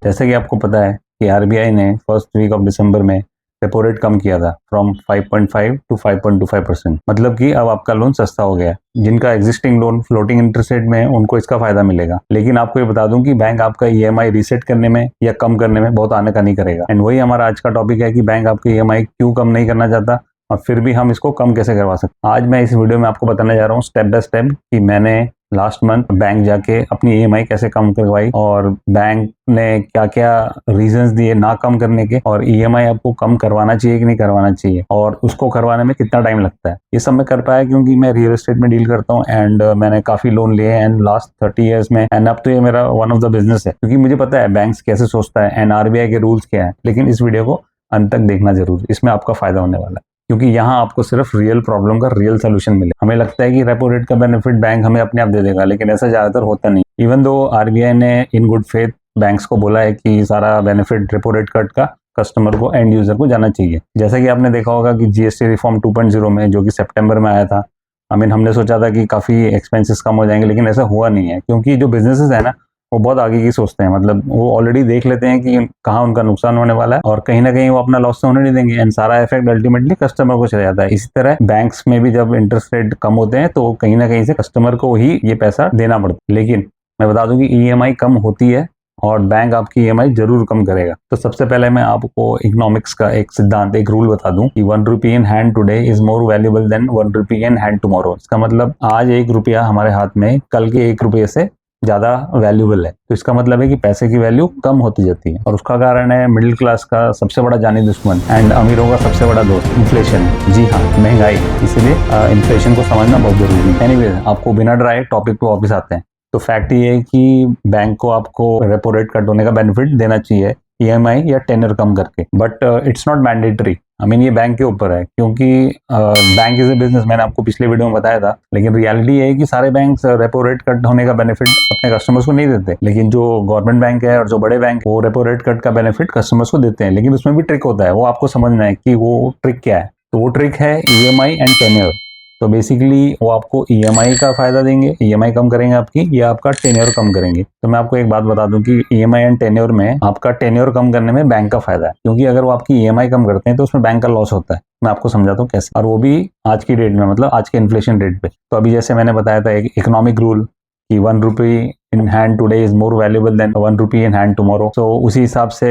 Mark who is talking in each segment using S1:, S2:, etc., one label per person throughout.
S1: जैसे कि आपको पता है कि आरबीआई ने फर्स्ट वीक ऑफ दिसंबर में रेपो रेट कम किया था फ्रॉम 5.5 टू 5.25%। मतलब कि अब आपका लोन सस्ता हो गया। जिनका existing loan floating interest rate में है उनको इसका फायदा मिलेगा। लेकिन आपको ये बता दूं कि बैंक आपका ईएमआई रीसेट करने में या कम करने में बहुत आनाकानी करेगा। एंड वही हमारा आज का टॉपिक है कि बैंक आपके ईएमआई क्यों कम नहीं करना चाहता और फिर भी हम इसको कम कैसे करवा सकते हैं। आज मैं इस वीडियो में आपको बताने जा रहा हूँ स्टेप बाय स्टेप कि मैंने लास्ट मंथ बैंक जाके अपनी ईएमआई कैसे कम करवाई और बैंक ने क्या क्या रीजंस दिए ना कम करने के, और ईएमआई आपको कम करवाना चाहिए कि नहीं करवाना चाहिए, और उसको करवाने में कितना टाइम लगता है। ये सब मैं कर पाया क्योंकि मैं रियल एस्टेट में डील करता हूँ एंड मैंने काफी लोन लिए एंड लास्ट 30 ईयर्स में, एंड अब तो ये मेरा वन ऑफ द बिजनेस है क्योंकि मुझे पता है बैंक्स कैसे सोचता है एंड आरबीआई के रूल्स क्या है। लेकिन इस वीडियो को अंत तक देखना जरूर, इसमें आपका फायदा होने वाला है क्योंकि यहाँ आपको सिर्फ रियल प्रॉब्लम का रियल सोल्यूशन मिले। हमें लगता है कि रेपो रेट का बेनिफिट बैंक हमें अपने आप दे देगा, लेकिन ऐसा ज्यादातर होता नहीं। इवन दो आरबीआई ने इन गुड फेथ बैंक्स को बोला है कि सारा बेनिफिट रेपो रेट कट का कस्टमर को, एंड यूजर को जाना चाहिए। जैसा कि आपने देखा होगा कि जीएसटी रिफॉर्म 2.0 में, जो कि सितंबर में आया था, हमने सोचा था कि काफी एक्सपेंसेस कम हो जाएंगे, लेकिन ऐसा हुआ नहीं है क्योंकि जो बिजनेसेस है ना वो बहुत आगे की सोचते हैं। मतलब वो ऑलरेडी देख लेते हैं कि कहाँ उनका नुकसान होने वाला है और कहीं ना कहीं वो अपना लॉस तो होने नहीं देंगे एंड सारा इफेक्ट अल्टीमेटली कस्टमर को चला जाता है। इसी तरह बैंक्स में भी जब इंटरेस्ट रेट कम होते हैं तो कहीं ना कहीं से कस्टमर को ही ये पैसा देना पड़ता है। लेकिन मैं बता दूं कि ईएमआई कम होती है और बैंक आपकी ईएमआई जरूर कम करेगा। तो सबसे पहले मैं आपको इकोनॉमिक्स का एक सिद्धांत, एक रूल बता दूं कि 1 rupee in hand today is more valuable than 1 rupee in hand tomorrow. इसका मतलब आज 1 रुपया हमारे हाथ में कल के 1 रुपये से ज्यादा वैल्यूएबल है। तो इसका मतलब है कि पैसे की वैल्यू कम होती जाती है और उसका कारण है मिडिल क्लास का सबसे बड़ा जानी दुश्मन एंड अमीरों का सबसे बड़ा दोस्त, इन्फ्लेशन। जी हाँ, महंगाई। इसीलिए इन्फ्लेशन को समझना बहुत जरूरी है। एनीवेज, आपको बिना डराए टॉपिक पे वापस आते हैं। तो फैक्ट ये है कि बैंक को आपको रेपो रेट कट होने का बेनिफिट देना चाहिए ईएमआई या टेनर कम करके, बट इट्स नॉट मैंडेटरी। ये बैंक के ऊपर है क्योंकि बैंक इज ए बिजनेस, मैंने आपको पिछले वीडियो में बताया था। लेकिन रियलिटी है कि सारे बैंक रेपो रेट कट होने का बेनिफिट अपने कस्टमर्स को नहीं देते, लेकिन जो गवर्नमेंट बैंक है और जो बड़े बैंक वो रेपो रेट कट का बेनिफिट कस्टमर्स को देते हैं। लेकिन उसमें भी ट्रिक होता है, वो आपको समझना है कि वो ट्रिक क्या है। तो वो ट्रिक है ईएमआई एंड टेन्योर। तो बेसिकली वो आपको ईएमआई का फायदा देंगे, ईएमआई कम करेंगे आपकी, या आपका टेन्योर कम करेंगे। तो मैं आपको एक बात बता दूं कि ईएमआई एंड टेन्योर में आपका टेन्योर कम करने में बैंक का फायदा है, क्योंकि अगर वो आपकी ईएमआई कम करते हैं तो उसमें बैंक का लॉस होता है। मैं आपको समझाता हूँ कैसे, और वो भी आज की डेट में, मतलब आज के इन्फ्लेशन रेट पे। तो अभी जैसे मैंने बताया था एक इकोनॉमिक रूल कि 1 rupee in hand today is more valuable than 1 rupee in hand tomorrow. तो उसी हिसाब से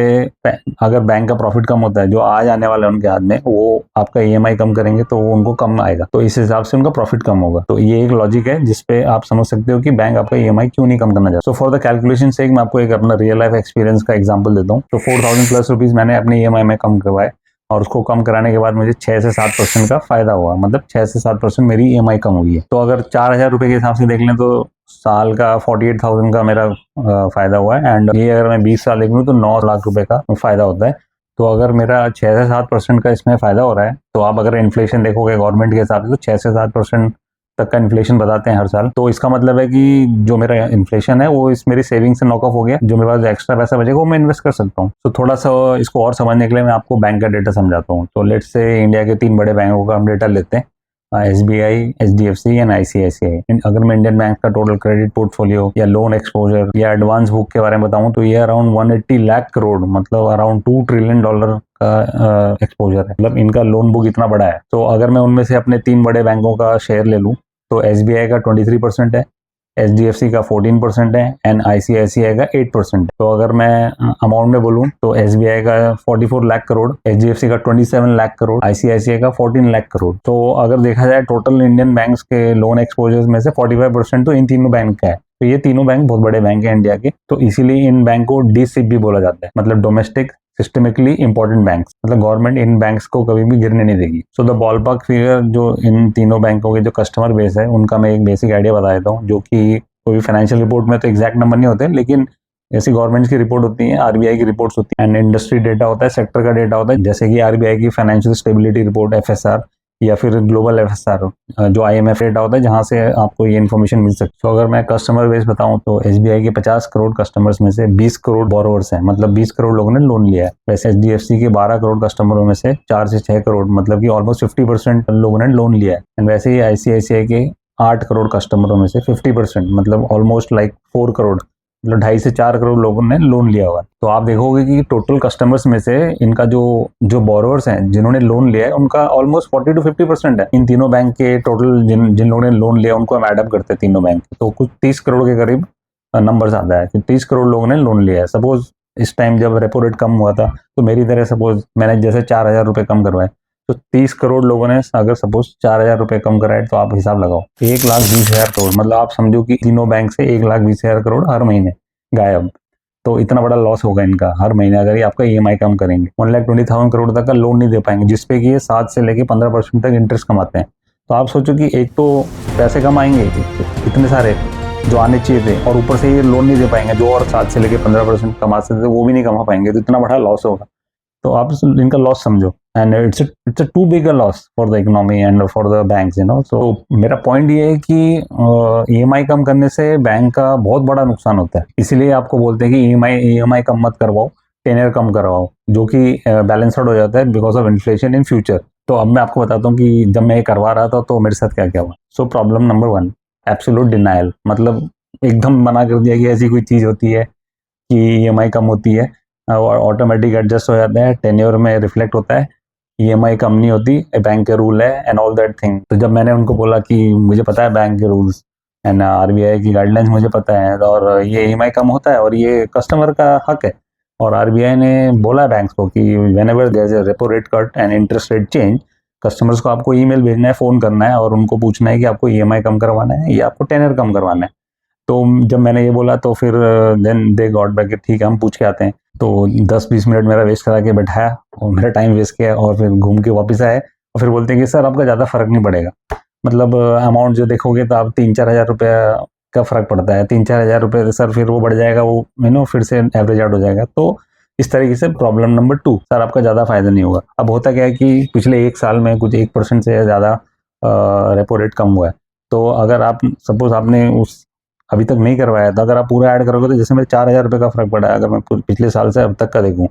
S1: अगर बैंक का प्रॉफिट कम होता है, जो आज आने वाला है उनके हाथ में, वो आपका ईएमआई कम करेंगे तो वो उनको कम आएगा, तो इस हिसाब से उनका प्रॉफिट कम होगा। तो ये एक लॉजिक है जिसपे आप समझ सकते हो कि बैंक आपका ईएमआई क्यों नहीं कम करना चाहता। सो फॉर द कैलकुलेशन से मैं आपको एक अपना रियल लाइफ एक्सपीरियंस का एग्जाम्पल देता हूँ। तो 4000 प्लस रुपीज मैंने अपने ईएमआई में कम करवाए और उसको कम कराने के बाद मुझे 6 से 7% का फायदा हुआ। मतलब 6 से 7% मेरी ईएमआई कम हुई है। तो अगर 4000 रुपए के हिसाब से देख लें तो साल का 48,000 का मेरा फायदा हुआ है, एंड ये अगर मैं 20 साल देख लूँ तो 9 लाख रुपए का फायदा होता है। तो अगर मेरा 6 से 7% का इसमें फायदा हो रहा है, तो आप अगर इन्फ्लेशन देखोगे गवर्नमेंट के हिसाब से तो 6 से 7% तक का इन्फ्लेशन बताते हैं हर साल। तो इसका मतलब है कि जो मेरा इन्फ्लेशन है वो इस मेरी सेविंग से नॉक ऑफ हो गया। जो मेरे पास एक्स्ट्रा पैसा बचेगा वो मैं इन्वेस्ट कर सकता हूँ। तो थोड़ा सा इसको और समझने के लिए मैं आपको बैंक का डेटा समझाता हूँ। तो लेट्स से इंडिया के 3 बड़े बैंकों का हम डेटा लेते हैं, एसबीआई, एचडीएफसी एंड आईसीआईसीआई। अगर मैं इंडियन बैंक का टोटल क्रेडिट पोर्टफोलियो या लोन एक्सपोजर या एडवांस बुक के बारे में बताऊं तो ये अराउंड 180 लाख करोड़, मतलब अराउंड $2 ट्रिलियन का एक्सपोजर है। मतलब इनका लोन बुक इतना बड़ा है। तो अगर मैं उनमें से अपने 3 बड़े बैंकों का शेयर ले लूं तो एसबीआई का 23% है, एचडीएफसी का 14% है एंड आईसीआईसीआई का 8% है। तो अगर मैं अमाउंट में बोलूं तो एसबीआई का 44 लाख करोड़, एचडीएफसी का 27 लाख करोड़, आईसीआईसीआई का 14 लाख करोड़। तो अगर देखा जाए टोटल इंडियन बैंक्स के लोन एक्सपोजर्स में से 45% तो इन तीनों बैंक का है। तो ये तीनों बैंक बहुत बड़े बैंक हैं इंडिया के, तो इसीलिए इन बैंक को डीसिप भी बोला जाता है, मतलब डोमेस्टिक सिस्टमिकली इंपॉर्टेंट बैंक्स। मतलब गवर्नमेंट इन बैंक्स को कभी भी गिरने नहीं देगी। सो द बॉलपार्क फिगर जो इन तीनों बैंकों के जो कस्टमर बेस है उनका मैं एक बेसिक आइडिया बता देता हूँ, जो कि कोई फाइनेंशियल रिपोर्ट में तो एग्जैक्ट नंबर नहीं होते, लेकिन ऐसी गवर्नमेंट की रिपोर्ट होती है, आरबीआई की रिपोर्ट्स होती है एंड इंडस्ट्री डेटा होता है, सेक्टर का डेटा होता है, जैसे कि आरबीआई की फाइनेंशियल स्टेबिलिटी रिपोर्ट एफएसआर या फिर ग्लोबल एफएसआर जो आईएमएफ डेटा होता है, जहां से आपको ये इन्फॉर्मेशन मिल सकती है। तो अगर मैं कस्टमर बेस बताऊं तो एसबीआई के 50 करोड़ कस्टमर्स में से 20 करोड़ बोरोवर्स हैं, मतलब 20 करोड़ लोगों ने लोन लिया है। वैसे एचडीएफसी के 12 करोड़ कस्टमरों में से 4 से 6 करोड़, मतलब कि ऑलमोस्ट 50% लोगों ने लोन लिया है। एंड वैसे ही आईसीआईसीआई के 8 करोड़ कस्टमरों में से 50%, मतलब ऑलमोस्ट लाइक 4 करोड़ मतलब 2.5 से 4 करोड़ लोगों ने लोन लिया हुआ है। तो आप देखोगे कि टोटल कस्टमर्स में से इनका जो जो बोरोवर्स हैं जिन्होंने लोन लिया है उनका ऑलमोस्ट 40 to 50% है। इन तीनों बैंक के टोटल जिन जिन लोगों ने लोन लिया उनको हम एडअप करते हैं तीनों बैंक, तो कुछ 30 करोड़ के करीब नंबर्स आता है कि 30 करोड़ लोगों ने लोन लिया है। सपोज इस टाइम जब रेपो रेट कम हुआ था तो मेरी तरह सपोज मैंने जैसे 4,000 रुपये कम करवाए, तो 30 करोड़ लोगों ने अगर सपोज 4,000 रुपये कम कराए तो आप हिसाब लगाओ 1,20,000 करोड़, मतलब आप समझो कि तीनों बैंक से 1,20,000 करोड़ हर महीने गायब। तो इतना बड़ा लॉस होगा इनका हर महीने अगर ये आपका ईएमआई कम करेंगे। 1,20,000 करोड़ तक का लोन नहीं दे पाएंगे, जिसपे कि ये 7 से लेके 15% तक इंटरेस्ट कमाते हैं। तो आप सोचो कि एक तो पैसे कम आएंगे इतने सारे जो आने चाहिए थे, और ऊपर से ये लोन नहीं दे पाएंगे जो और 7 से लेके 15% कमा सकते थे वो भी नहीं कमा पाएंगे, तो इतना बड़ा लॉस होगा। तो आप इनका लॉस समझो, and it's a too big a loss for the economy and for the banks, you know. So मेरा पॉइंट ये है कि ईएमआई कम करने से बैंक का बहुत बड़ा नुकसान होता है, इसीलिए आपको बोलते हैं कि ईएमआई कम मत करवाओ, टेनर कम करवाओ, जो कि बैलेंसड हो जाता है because of inflation in future. तो अब मैं आपको बताता हूँ कि जब मैं ये करवा रहा था तो मेरे साथ क्या क्या हुआ। So problem number 1, absolute denial, मतलब एकदम मना कर दिया कि ऐसी कोई चीज़ होती है कि ईएमआई कम होती है, और ऑटोमेटिक एडजस्ट हो जाता है, टेन्योर में रिफ्लेक्ट होता है, ईएमआई कम नहीं होती, बैंक के रूल है एंड ऑल दैट थिंग। तो जब मैंने उनको बोला कि मुझे पता है बैंक के रूल्स एंड आरबीआई की गाइडलाइंस मुझे पता है, और ये ईएमआई कम होता है और ये कस्टमर का हक है, और आरबीआई ने बोला है बैंक्स को कि whenever there is a repo rate cut and interest rate change, customers को आपको ईमेल भेजना है, फ़ोन करना है और उनको पूछना है कि आपको ईएमआई कम करवाना है या आपको टेनर कम करवाना है। तो जब मैंने ये बोला तो फिर देन दे गॉट बैक, ठीक है हम पूछ के आते हैं। तो 10-20 मिनट मेरा वेस्ट करा के बैठाया और मेरा टाइम वेस्ट किया, और फिर घूम के वापस आए और फिर बोलते हैं कि सर आपका ज़्यादा फ़र्क नहीं पड़ेगा, मतलब अमाउंट जो देखोगे तो आप 3-4 हज़ार रुपये का फ़र्क पड़ता है, 3-4 हज़ार रुपये सर फिर वो बढ़ जाएगा, वो फिर से एवरेज आउट हो जाएगा। तो इस तरीके से प्रॉब्लम नंबर 2, सर आपका ज़्यादा फ़ायदा नहीं होगा। अब होता क्या है कि पिछले 1 साल में कुछ 1% से ज़्यादा रेपो रेट कम हुआ है। तो अगर आप सपोज आपने उस अभी तक नहीं करवाया था, अगर आप पूरा ऐड करोगे तो जैसे मेरे 4,000 रुपये का फ़र्क पड़ा है, अगर मैं पिछले साल से अब तक का देखूँ,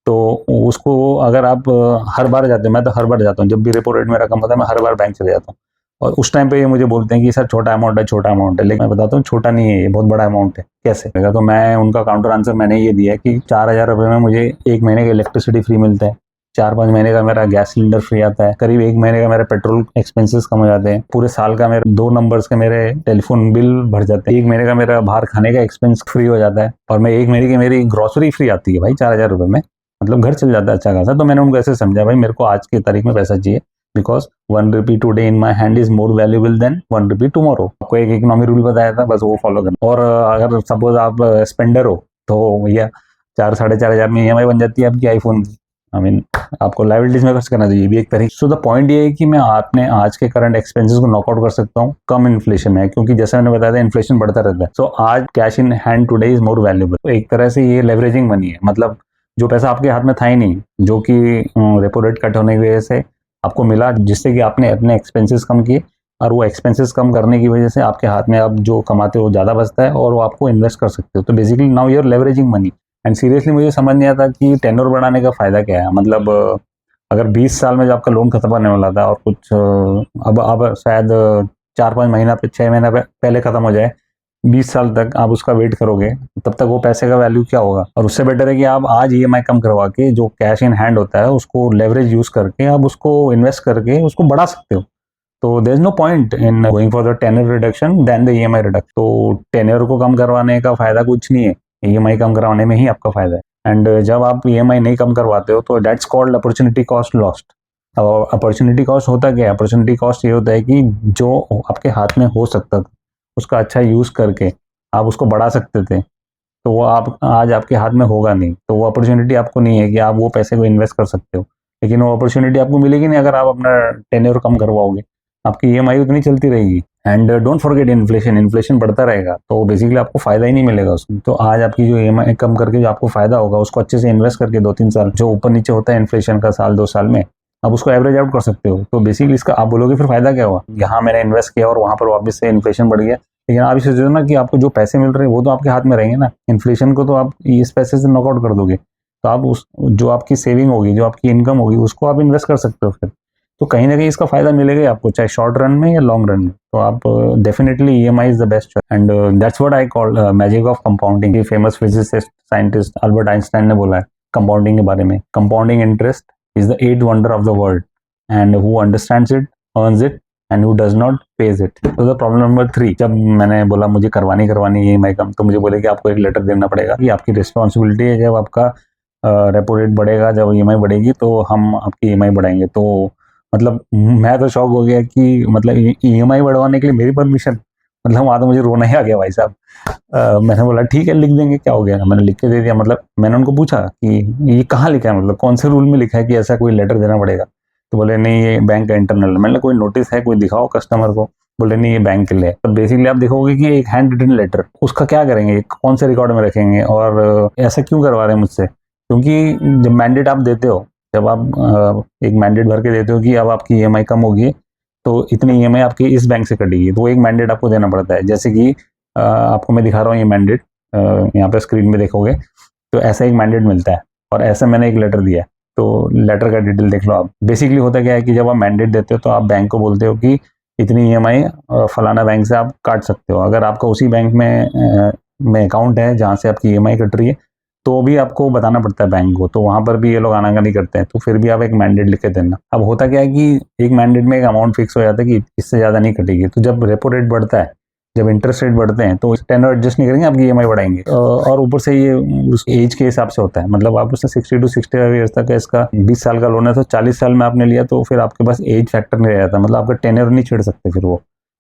S1: तो उसको अगर आप हर बार जाते हैं, मैं तो हर बार जाता हूँ, जब भी रेपो रेट मेरा कम होता है मैं हर बार बैंक चले जाता हूँ, और उस टाइम पे ये मुझे बोलते हैं कि सर छोटा अमाउंट है, छोटा अमाउंट है, लेकिन मैं बताता हूँ छोटा नहीं है, ये बहुत बड़ा अमाउंट है। कैसे? तो मैं उनका काउंटर आंसर मैंने ये दिया कि 4,000 रुपये में मुझे 1 महीने का इलेक्ट्रिसिटी फ्री मिलता है, 4-5 महीने का मेरा गैस सिलेंडर फ्री आता है, करीब 1 महीने का मेरा पेट्रोल एक्सपेंसेस कम हो जाते हैं, पूरे साल का मेरे 2 नंबर्स के मेरे टेलीफोन बिल भर जाते हैं, 1 महीने का मेरा बाहर खाने का एक्सपेंस फ्री हो जाता है, और मैं 1 महीने की मेरी ग्रोसरी फ्री आती है भाई 4,000 रुपये में, मतलब घर चल जाता है अच्छा खासा। तो मैंने उनको ऐसे समझा भाई मेरे को आज की तारीख में पैसा चाहिए, because 1 rupee today in my hand is more valuable than 1 rupee tomorrow. आपको एक इकोनॉमी रूल बताया था, बस वो फॉलो करना। और अगर सपोज आप स्पेंडर हो तो भैया 4-4.5 हज़ार में ईएमआई बन जाती है आपकी आईफोन की। आई मीन आपको लाइबिलिटीज में खर्च करना चाहिए भी एक तरीके। सो द पॉइंट ये है कि मैं अपने आज के करंट एक्सपेंसेस को नॉकआउट कर सकता हूँ कम इन्फ्लेशन में, क्योंकि जैसे मैंने बताया था इन्फ्लेशन बढ़ता रहता है। सो आज cash in hand today is more valuable. तो एक तरह से ये लेवरेजिंग मनी है, मतलब जो पैसा आपके हाथ में था ही नहीं, जो कि रेपो रेट कट होने की वजह से आपको मिला, जिससे कि आपने अपने एक्सपेंसेस कम किए, और वो एक्सपेंसेस कम करने की वजह से आपके हाथ में अब जो कमाते हो ज़्यादा बचता है और वो आपको इन्वेस्ट कर सकते हो। तो basically now you are leveraging money. And seriously मुझे समझ नहीं आता कि टेन्योर बढ़ाने का फ़ायदा क्या है। मतलब अगर 20 साल में जो आपका लोन खत्म होने वाला था और कुछ अब शायद 4-5 महीना 6 महीना पहले ख़त्म हो जाए, 20 साल तक आप उसका वेट करोगे, तब तक वो पैसे का वैल्यू क्या होगा। और उससे बेटर है कि आप आज ईएमआई कम करवा के जो कैश इन हैंड होता है उसको लेवरेज यूज़ करके आप उसको इन्वेस्ट करके उसको बढ़ा सकते हो। तो there is no point in going for the tenure reduction then the EMI reduction. तो टेन्योर को कम करवाने का फ़ायदा कुछ नहीं है, ईएमआई कम करवाने में ही आपका फ़ायदा है। एंड जब आप ईएमआई नहीं कम करवाते हो तो that's called opportunity cost lost. और अपॉर्चुनिटी कॉस्ट होता क्या है? अपॉर्चुनिटी कॉस्ट ये होता है कि जो आपके हाथ में हो सकता था उसका अच्छा यूज़ करके आप उसको बढ़ा सकते थे, तो वो आप आज आपके हाथ में होगा नहीं, तो वो अपॉर्चुनिटी आपको नहीं है कि आप वो पैसे को इन्वेस्ट कर सकते हो। लेकिन वो अपॉर्चुनिटी आपको मिलेगी नहीं अगर आप अपना टेन्योर कम करवाओगे, आपकी ईएमआई उतनी चलती रहेगी। And don't forget inflation, inflation बढ़ता रहेगा, तो बेसिकली आपको फ़ायदा ही नहीं मिलेगा उसमें। तो आज आपकी जो ईएमआई कम करके जो आपको फ़ायदा होगा उसको अच्छे से इन्वेस्ट करके 2-3 साल जो ऊपर नीचे होता है इन्फ्लेशन का, साल 2 साल में आप उसको एवरेज आउट कर सकते हो। तो बेसिकली इसका आप बोलोगे फिर फ़ायदा क्या हुआ? यहाँ मैंने इन्वेस्ट किया और वहाँ पर वापस से इन्फ्लेशन बढ़ गया। लेकिन आप इसे सोचो ना कि आपको जो पैसे मिल रहे हैं वो तो आपके हाथ में रहेंगे ना, इन्फ्लेशन को तो आप इस पैसे से नॉकआउट कर दोगे, तो आप उस जो आपकी सेविंग होगी, जो आपकी इनकम होगी, उसको आप इन्वेस्ट कर सकते हो फिर। तो कहीं ना कहीं इसका फायदा मिलेगा ही आपको, चाहे शॉर्ट रन में या लॉन्ग रन में। तो आप definitely EMI is the best choice, and that's what I call magic of compounding. Famous physicist scientist Albert Einstein ने बोला है कंपाउंडिंग के बारे में, compounding interest is the 8th wonder of the world, and who understands it earns it, and who does not page it. तो the problem number 3, जब मैंने बोला मुझे करवानी ईएमआई कम, तो मुझे बोले कि आपको एक लेटर देना पड़ेगा कि आपकी रिस्पॉन्सिबिलिटी है, जब आपका रेपो रेट बढ़ेगा, जब ईएमआई बढ़ेगी तो हम आपकी ईएमआई बढ़ाएंगे। तो मतलब मैं तो शॉक हो गया कि मतलब ईएमआई बढ़वाने के लिए मेरी परमिशन, मतलब वहाँ तो मुझे रोना ही आ गया भाई साहब। मैंने बोला ठीक है लिख देंगे, क्या हो गया, मैंने लिख के दे दिया। मतलब मैंने उनको पूछा कि ये कहाँ लिखा है, मतलब कौन से रूल में लिखा है कि ऐसा कोई लेटर देना पड़ेगा। तो बोले नहीं ये बैंक का इंटरनल। मैंने कोई नोटिस है, कोई दिखाओ कस्टमर को। बोले नहीं ये बैंक के लिए। तो बेसिकली आप देखोगे कि एक हैंड रिटन लेटर, उसका क्या करेंगे, कौन से रिकॉर्ड में रखेंगे, और ऐसा क्यों करवा रहे हैं मुझसे। क्योंकि जब मैंडेट आप देते हो, जब आप एक मैंडेट भर के देते हो कि अब आपकी ईएमआई कम होगी तो इतनी ईएमआई आपकी इस बैंक से कटेगी, तो एक मैंडेट आपको देना पड़ता है। जैसे कि आपको मैं दिखा रहा हूँ ये मैंडेट, यहाँ पे स्क्रीन में देखोगे तो ऐसा एक मैंडेट मिलता है, और ऐसा मैंने एक लेटर दिया है। तो लेटर का डिटेल देख लो आप। बेसिकली होता क्या है कि जब आप मैंडेट देते हो तो आप बैंक को बोलते हो कि इतनी ईएमआई फलाना बैंक से आप काट सकते हो। अगर आपका उसी बैंक में अकाउंट है जहाँ से आपकी ईएमआई कट रही है, तो भी आपको बताना पड़ता है बैंक को। तो वहां पर भी ये लोग आनाकानी करते हैं, तो फिर भी आप एक मैंडेट लिख के देना। अब होता क्या है कि एक मैंडेट में एक अमाउंट फिक्स हो जाता है कि इससे ज्यादा नहीं कटेगी। तो जब रेपो रेट बढ़ता है, जब इंटरेस्ट रेट बढ़ते हैं, तो टेनर एडजस्ट नहीं करेंगे, आपकी ईएमआई बढ़ाएंगे। और ऊपर से ये उस एज के हिसाब से होता है, मतलब आप उससे 60 to 65 ईयर्स तक है, इसका 20 साल का लोन है, तो 40 साल में आपने लिया तो फिर आपके पास एज फैक्टर नहीं रह जाता, मतलब आपका टेनर नहीं छेड़ सकते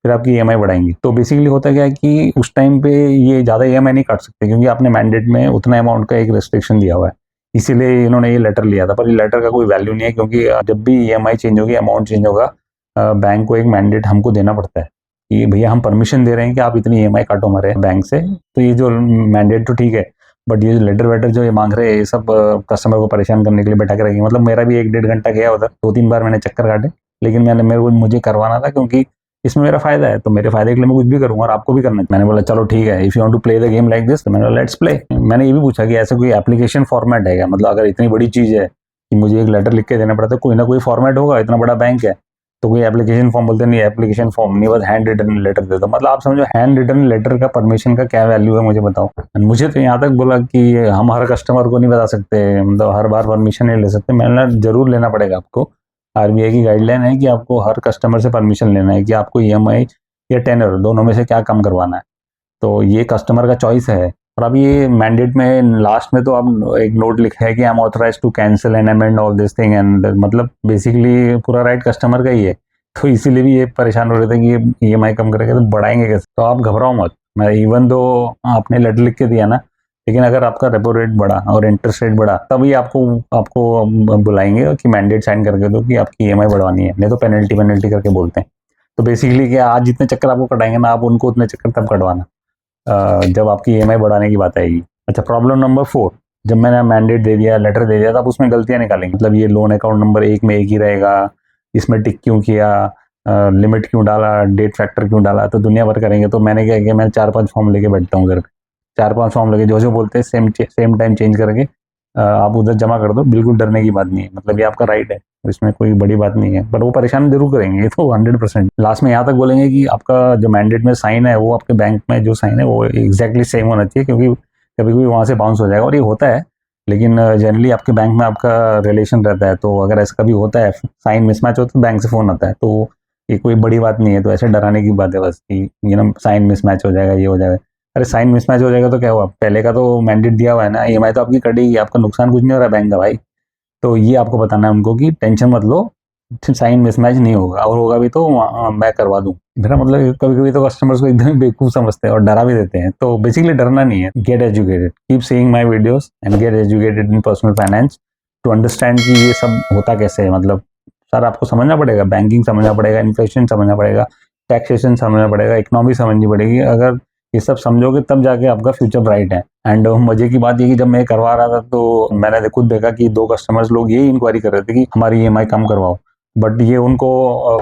S1: फिर आपकी ईएमआई बढ़ाएंगी। तो बेसिकली होता क्या है कि उस टाइम पे ये ज्यादा ईएमआई नहीं काट सकते, क्योंकि आपने मैंडेट में उतना अमाउंट का एक रेस्ट्रिक्शन दिया हुआ है। इसीलिए इन्होंने ये लेटर लिया था, पर ये लेटर का कोई वैल्यू नहीं है, क्योंकि जब भी ईएमआई चेंज होगी, अमाउंट चेंज होगा, बैंक को एक मैंडेट हमको देना पड़ता है कि भैया हम परमिशन दे रहे हैं कि आप इतनी ईएमआई काटो हमारे बैंक से। तो ये जो मैंडेट तो ठीक है, बट ये लेटर वेटर जो ये मांग रहे हैं, ये सब कस्टमर को परेशान करने के लिए बैठा के रखेंगे। मतलब मेरा भी 1-1.5 घंटा गया उधर, 2-3 बार मैंने चक्कर काटे, लेकिन मुझे करवाना था, क्योंकि इसमें मेरा फायदा है, तो मेरे फायदे के लिए मैं कुछ भी करूंगा, और आपको भी करना है। मैंने बोला चलो ठीक है, if you want to play the game like this, तो मैंने बोला लेट्स प्ले। मैंने ये भी पूछा कि ऐसा कोई एप्लीकेशन फॉर्मेट है क्या, मतलब अगर इतनी बड़ी चीज है कि मुझे एक लेटर लिख के देना पड़ता है, कोई ना कोई फॉर्मेट होगा, इतना बड़ा बैंक है तो कोई एप्लीकेशन फॉर्म, बोलते नहीं एप्लीकेशन फॉर्म नहीं, बस हैंड रिटन लेटर दे दो। मतलब आप समझो हैंड रिटन लेटर का परमिशन का क्या वैल्यू है, मुझे बताओ। मुझे तो यहाँ तक बोला कि हम हर कस्टमर को नहीं बता सकते, मतलब हर बार परमिशन नहीं ले सकते। मैंने जरूर लेना पड़ेगा आपको, आरबीआई की गाइडलाइन है कि आपको हर कस्टमर से परमिशन लेना है कि आपको ईएमआई या टेनर दोनों में से क्या कम करवाना है। तो ये कस्टमर का चॉइस है। और अब ये मैंडेट में लास्ट में तो अब एक नोट लिखा है कि I am authorised to cancel and amend all this thing, and मतलब बेसिकली पूरा राइट कस्टमर का ही है। तो इसीलिए भी ये परेशान हो रहे थे कि ये ईएमआई कम करेंगे तो बढ़ाएंगे कैसे। तो आप घबराओ मत, मैं इवन दो आपने लेटर लिख के दिया ना, लेकिन अगर आपका रेपो रेट बढ़ा और इंटरेस्ट रेट बढ़ा, तभी आपको बुलाएंगे कि मैंडेट साइन करके दो कि आपकी ईएमआई बढ़वानी है, नहीं तो पेनल्टी करके बोलते हैं। तो बेसिकली क्या, आज जितने चक्कर आपको कटाएंगे ना, आप उनको उतने चक्कर तब कटवाना जब आपकी ईएमआई बढ़ाने की बात आएगी। अच्छा, प्रॉब्लम नंबर 4, जब मैंने मैंडेट दे दिया, लेटर दे दिया, तो आप उसमें गलतियां निकालेंगे। मतलब ये लोन अकाउंट नंबर 1 में एक ही रहेगा, इसमें टिक क्यों किया, लिमिट क्यों डाला, डेट फैक्टर क्यों डाला, तो दुनिया भर करेंगे। तो मैंने क्या किया, मैं 4-5 फॉर्म लेके बैठता हूँ घर पे, 4-5 फॉर्म लेके जो बोलते हैं सेम टाइम चेंज करके आप उधर जमा कर दो। बिल्कुल डरने की बात नहीं है, मतलब ये आपका राइट है, इसमें कोई बड़ी बात नहीं है। पर वो परेशान जरूर करेंगे, ये तो 100%। लास्ट में यहाँ तक बोलेंगे कि आपका जो मैंडेट में साइन है, वो आपके बैंक में जो साइन है वो एग्जैक्टली सेम होना चाहिए, क्योंकि कभी कभी वहाँ से बाउंस हो जाएगा, और ये होता है। लेकिन जनरली आपके बैंक में आपका रिलेशन रहता है, तो अगर ऐसा कभी होता है, साइन मिसमैच होता है, तो बैंक से फोन आता है। तो ये कोई बड़ी बात नहीं है, तो ऐसे डराने की बात है बस कि साइन मिसमैच हो जाएगा, ये हो जाएगा। अरे साइन मिसमैच हो जाएगा तो क्या हुआ, पहले का तो मैंडेट दिया हुआ है ना, ईएमआई तो आपकी कटेगी, आपका नुकसान कुछ नहीं हो रहा है बैंक का भाई। तो ये आपको बताना है उनको कि टेंशन मत लो, साइन मिसमैच नहीं होगा, और होगा भी तो मैं करवा दूं। मेरा मतलब कभी कभी तो कस्टमर्स को एकदम बेवकूफ समझते हैं और डरा भी देते हैं। तो बेसिकली डरना नहीं है, get educated, keep seeing my videos and get educated in personal finance to understand कि ये सब होता कैसे है। मतलब सर आपको समझना पड़ेगा, बैंकिंग समझना पड़ेगा, इन्फ्लेशन समझना पड़ेगा, टैक्सेशन समझना पड़ेगा, इकोनॉमी समझनी पड़ेगी। अगर ये सब समझोगे तब जाके आपका फ्यूचर ब्राइट है। एंड मजे की बात ये कि जब मैं करवा रहा था, तो मैंने खुद देखा कि 2 कस्टमर्स लोग यही इंक्वायरी कर रहे थे कि हमारी ईएमआई कम करवाओ, बट ये उनको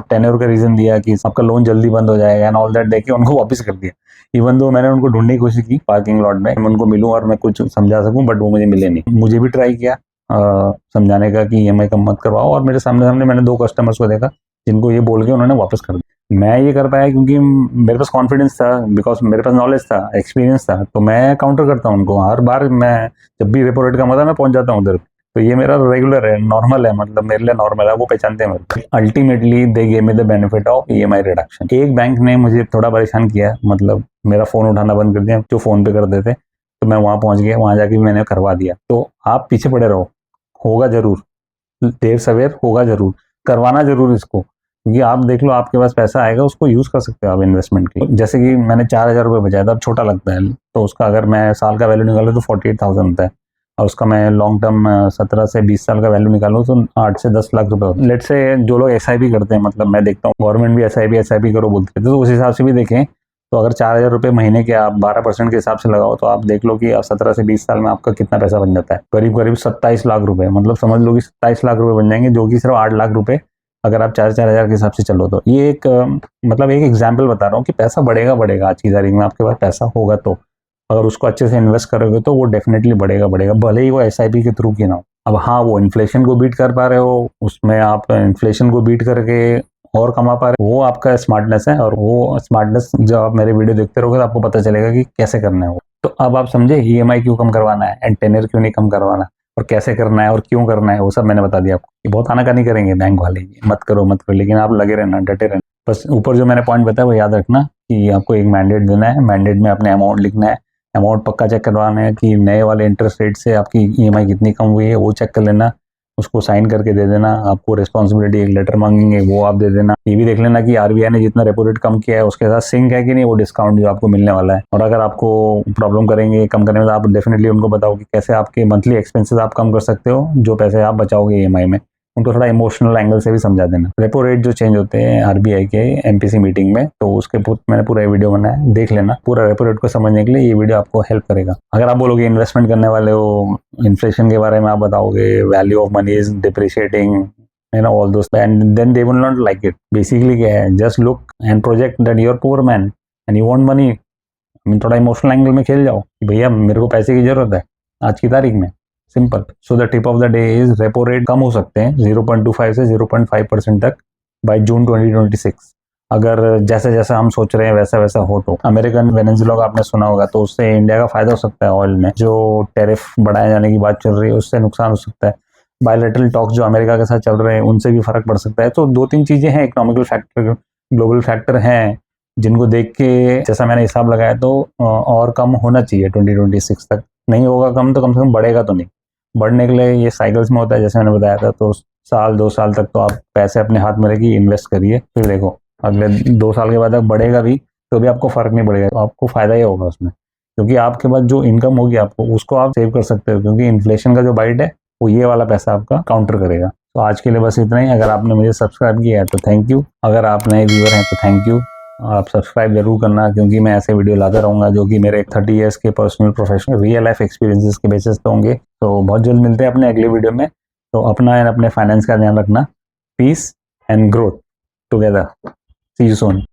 S1: टेन्योर का रीजन दिया कि आपका लोन जल्दी बंद हो जाएगा एंड ऑल दैट, देके उनको वापस कर दिया। इवन दो मैंने उनको ढूंढने की कोशिश की पार्किंग लॉट में, मैं उनको मिलूं और मैं कुछ समझा सकूं, बट वो मुझे मिले नहीं। मुझे भी ट्राई किया, समझाने का कि EMI कम मत करवाओ, और मेरे सामने सामने मैंने 2 कस्टमर्स को देखा जिनको ये बोल के उन्होंने वापस कर दिया। मैं ये कर पाया क्योंकि मेरे पास कॉन्फिडेंस था, बिकॉज मेरे पास नॉलेज था, एक्सपीरियंस था, तो मैं काउंटर करता हूँ उनको हर बार। मैं जब भी रेपो रेट कम होता है मैं पहुंच जाता हूँ उधर। तो ये मेरा रेगुलर है, नॉर्मल है, मतलब मेरे लिए नॉर्मल है, वो पहचानते हैं मेरे को। Ultimately they give me the benefit of EMI reduction. एक बैंक ने मुझे थोड़ा परेशान किया, मतलब मेरा फोन उठाना बंद कर दिया, जो फोन पे कर देते, तो मैं वहां पहुंच गया, वहां जाके मैंने करवा दिया। तो आप पीछे पड़े रहो, होगा जरूर, देर सवेर होगा जरूर, करवाना जरूर इसको, क्योंकि आप देख लो आपके पास पैसा आएगा, उसको यूज कर सकते हो आप इन्वेस्टमेंट के लिए। जैसे कि मैंने 4,000 रुपये बचाया था, अब छोटा लगता है, तो उसका अगर मैं साल का वैल्यू निकालूँ तो 48,000 होता है, और उसका मैं लॉन्ग टर्म 17 से 20 साल का वैल्यू निकालूँ तो 8 से 10 लाख रुपए होते हैं। लेट से जो लोग SIP करते हैं, मतलब मैं देखता हूँ गवर्नमेंट भी SIP करो बोलते हैं, तो उस हिसाब से भी देखें, तो अगर 4,000 रुपये महीने के आप 12% के हिसाब से लगाओ, तो आप देख लो कि 17 से 20 साल में आपका कितना पैसा बन जाता है। करीब करीब 27 लाख रुपए, मतलब समझ लो कि 27 लाख रुपए बन जाएंगे, जो कि सिर्फ 8 लाख रुपए अगर आप 4-4 हजार के हिसाब से चलो तो। ये एक मतलब एक एग्जाम्पल बता रहा हूँ कि पैसा बढ़ेगा बढ़ेगा आज की तारीख में, आपके पास पैसा होगा तो, अगर उसको अच्छे से इन्वेस्ट करोगे तो वो डेफिनेटली बढ़ेगा बढ़ेगा, भले ही वो SIP के थ्रू की ना हो। अब हाँ, वो इन्फ्लेशन को बीट कर पा रहे हो, उसमें आप इन्फ्लेशन को बीट करके और कमा पा रहे हो, वो आपका स्मार्टनेस है, और वो स्मार्टनेस जब आप मेरे वीडियो देखते रहोगे तो आपको पता चलेगा कि कैसे करना है वो। तो अब आप समझे EMI क्यों कम करवाना है, एंड टेनर क्यों नहीं कम करवाना, और कैसे करना है और क्यों करना है, वो सब मैंने बता दिया आपको। ये बहुत आनाकानी करेंगे बैंक वाले, मत करो मत करो, लेकिन आप लगे रहना, डटे रहना। बस ऊपर जो मैंने पॉइंट बताया वो याद रखना कि आपको एक मैंडेट देना है, मैंडेट में अपने अमाउंट लिखना है, अमाउंट पक्का चेक करवाना है कि नए वाले इंटरेस्ट रेट से आपकी EMI कितनी कम हुई है, वो चेक कर लेना, उसको साइन करके दे देना। आपको रिस्पॉन्सिबिलिटी एक लेटर मांगेंगे, वो आप दे देना। ये भी देख लेना कि RBI ने जितना रेपो रेट कम किया है उसके साथ सिंक है कि नहीं वो डिस्काउंट जो आपको मिलने वाला है। और अगर आपको प्रॉब्लम करेंगे कम करने में, तो आप डेफिनेटली उनको बताओ कि कैसे आपके मंथली एक्सपेंसेस आप कम कर सकते हो, जो पैसे आप बचाओगे EMI में। उनको थोड़ा इमोशनल एंगल से भी समझा देना। रेपो रेट जो चेंज होते हैं RBI के MPC मीटिंग में, तो उसके मैंने पूरा वीडियो बनाया, देख लेना। पूरा रेपो रेट को समझने के लिए ये वीडियो आपको हेल्प करेगा। अगर आप बोलोगे इन्वेस्टमेंट करने वाले हो, इन्फ्लेशन के बारे में आप बताओगे, value of money is depreciating, all those, and then they will not like it. Basically क्या है, just look and project that you are poor man and you want money. थोड़ा इमोशनल एंगल में खेल जाओ कि भैया मेरे को पैसे की जरूरत है आज की तारीख में, simple. So the tip of the day is repo rate कम हो सकते हैं 0.25 से 0.5% तक बाय जून 2026। अगर जैसे जैसा हम सोच रहे हैं वैसा वैसा हो, तो अमेरिकन वेनेजुएला का आपने सुना होगा, तो उससे इंडिया का फायदा हो सकता है। ऑयल में जो टैरिफ बढ़ाए जाने की बात चल रही है उससे नुकसान हो सकता है। बायलैटरल टॉक्स जो अमेरिका के साथ चल रहे हैं उनसे भी फर्क पड़ सकता है। तो 2-3 चीजें हैं, इकोनॉमिकल फैक्टर, ग्लोबल फैक्टर हैं, जिनको देख के जैसा मैंने हिसाब लगाया तो और कम होना चाहिए 2026 तक। नहीं होगा कम तो कम से कम बढ़ेगा तो नहीं। बढ़ने के लिए ये साइकिल्स में होता है, जैसे मैंने बताया था। तो साल 2 साल तक तो आप पैसे अपने हाथ में रखिए, इन्वेस्ट करिए, फिर देखो अगले 2 साल के बाद बढ़ेगा भी तो भी आपको फर्क नहीं पड़ेगा, तो आपको फायदा ही होगा उसमें, क्योंकि आपके पास जो इनकम होगी आपको उसको आप सेव कर सकते हो, क्योंकि इन्फ्लेशन का जो बाइट है वो ये वाला पैसा आपका काउंटर करेगा। तो आज के लिए बस इतना ही। अगर आपने मुझे सब्सक्राइब किया है तो थैंक यू, अगर आप नए व्यूअर हैं तो थैंक यू। आप सब्सक्राइब जरूर करना, क्योंकि मैं ऐसे वीडियो लाता रहूंगा जो कि मेरे 30 इयर्स के personal professional real life experiences के बेसिस पे होंगे। तो बहुत जल्द मिलते हैं अपने अगले वीडियो में। तो अपना एंड अपने फाइनेंस का ध्यान रखना। Peace and growth together. See you soon.